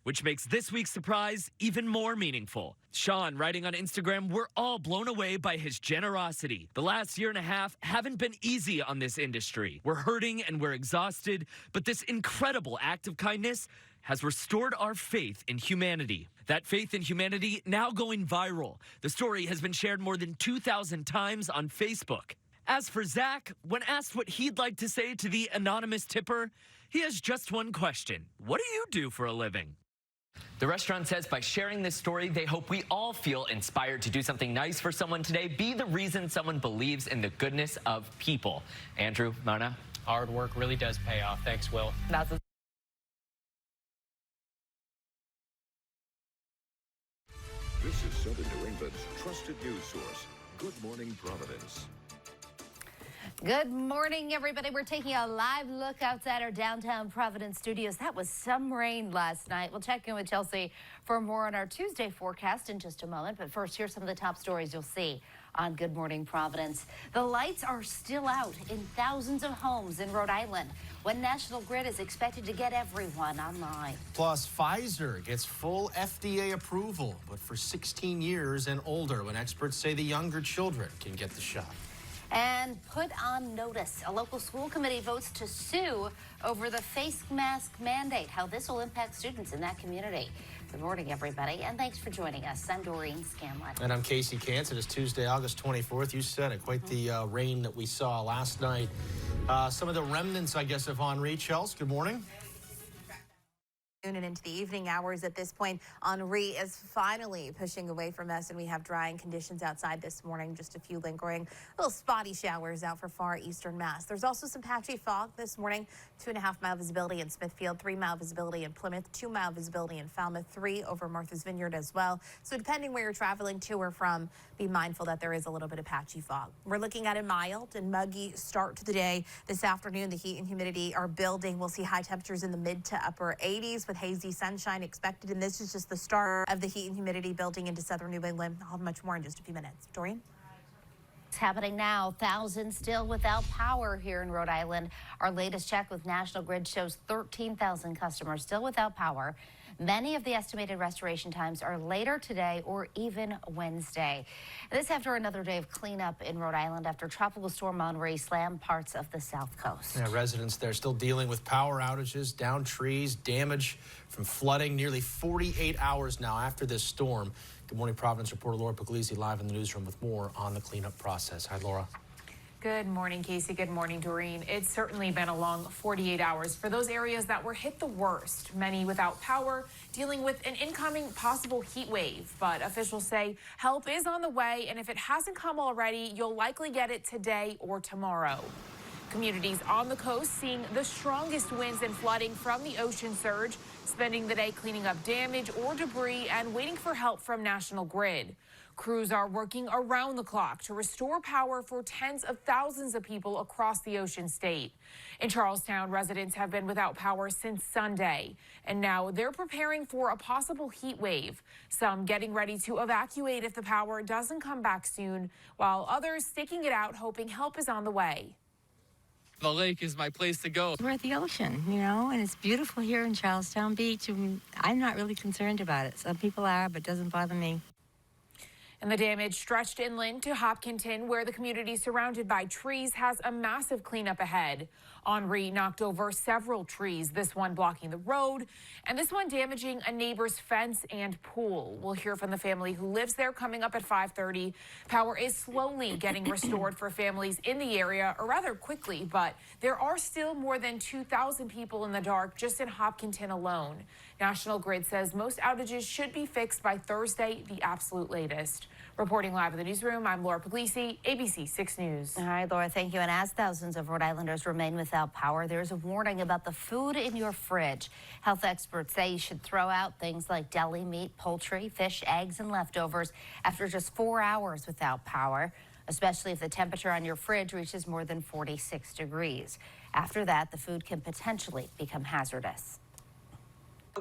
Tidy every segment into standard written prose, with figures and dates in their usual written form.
which makes this week's surprise even more meaningful. Sean, writing on Instagram, "We're all blown away by his generosity. The last year and a half haven't been easy on this industry. We're hurting and we're exhausted, but this incredible act of kindness has restored our faith in humanity." That faith in humanity now going viral. The story has been shared more than 2,000 times on Facebook. As for Zach, when asked what he'd like to say to the anonymous tipper, he has just one question. What do you do for a living? The restaurant says by sharing this story, they hope we all feel inspired to do something nice for someone today, be the reason someone believes in the goodness of people. Andrew, Mona. Hard work really does pay off. Thanks, Will. This is Southern New England's trusted news source, Good Morning Providence. Good morning, everybody. We're taking a live look outside our downtown Providence studios. That was some rain last night. We'll check in with Chelsea for more on our Tuesday forecast in just a moment. But first, here's some of the top stories you'll see on Good Morning Providence. The lights are still out in thousands of homes in Rhode Island when National Grid is expected to get everyone online. Plus, Pfizer gets full FDA approval, but for 16 years and older, when experts say the younger children can get the shot. And put on notice, a local school committee votes to sue over the face mask mandate, how this will impact students in that community. Good morning, everybody, and thanks for joining us. I'm Doreen Scanlon. And I'm Casey Kantz. It is Tuesday, August 24th. You said it, quite the rain that we saw last night. Some of the remnants, I guess, of Henri. Chels, good morning. And into the evening hours at this point, Henri is finally pushing away from us, and we have drying conditions outside this morning. Just a few lingering little spotty showers out for far eastern Mass. There's also some patchy fog this morning. 2.5 mile visibility in Smithfield, 3 mile visibility in Plymouth, 2 mile visibility in Falmouth, 3 over Martha's Vineyard as well. So depending where you're traveling to or from, be mindful that there is a little bit of patchy fog. We're looking at a mild and muggy start to the day. This afternoon, the heat and humidity are building. We'll see high temperatures in the mid to upper 80s with hazy sunshine expected, and this is just the start of the heat and humidity building into southern New England. I'll have much more in just a few minutes. Doreen? It's happening now. Thousands still without power here in Rhode Island. Our latest check with National Grid shows 13,000 customers still without power. Many of the estimated restoration times are later today or even Wednesday. This after another day of cleanup in Rhode Island after Tropical Storm Henri slammed parts of the South Coast. Yeah, residents there still dealing with power outages, downed trees, damage from flooding nearly 48 hours now after this storm. Good morning, Providence reporter Laura Pugliese live in the newsroom with more on the cleanup process. Hi, Laura. Good morning, Casey. Good morning, Doreen. It's certainly been a long 48 hours for those areas that were hit the worst. Many without power, dealing with an incoming possible heat wave. But officials say help is on the way, and if it hasn't come already, you'll likely get it today or tomorrow. Communities on the coast seeing the strongest winds and flooding from the ocean surge, spending the day cleaning up damage or debris and waiting for help from National Grid. Crews are working around the clock to restore power for tens of thousands of people across the Ocean State. In Charlestown, residents have been without power since Sunday, and now they're preparing for a possible heat wave. Some getting ready to evacuate if the power doesn't come back soon, while others sticking it out, hoping help is on the way. The lake is my place to go. We're at the ocean, you know, and it's beautiful here in Charlestown Beach, and I'm not really concerned about it. Some people are, but it doesn't bother me. And the damage stretched inland to Hopkinton, where the community surrounded by trees has a massive cleanup ahead. Henri knocked over several trees, this one blocking the road, and this one damaging a neighbor's fence and pool. We'll hear from the family who lives there coming up at 5:30. Power is slowly getting restored for families in the area, or rather quickly, but there are still more than 2,000 people in the dark just in Hopkinton alone. National Grid says most outages should be fixed by Thursday, the absolute latest. Reporting live in the newsroom, I'm Laura Pugliese, ABC 6 News. All right, Laura, thank you. And as thousands of Rhode Islanders remain without power, there's a warning about the food in your fridge. Health experts say you should throw out things like deli meat, poultry, fish, eggs, and leftovers after just 4 hours without power, especially if the temperature on your fridge reaches more than 46 degrees. After that, the food can potentially become hazardous.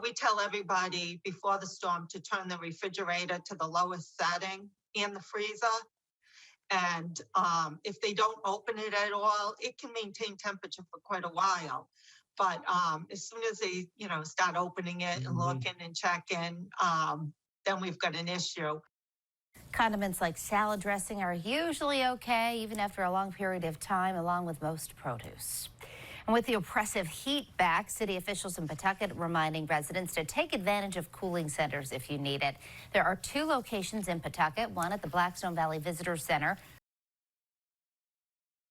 We tell everybody before the storm to turn the refrigerator to the lowest setting and the freezer. And if they don't open it at all, it can maintain temperature for quite a while. But as soon as they, start opening it and looking and checking, then we've got an issue. Condiments like salad dressing are usually okay, even after a long period of time, along with most produce. And with the oppressive heat back, city officials in Pawtucket reminding residents to take advantage of cooling centers if you need it. There are 2 locations in Pawtucket, one at the Blackstone Valley Visitor Center,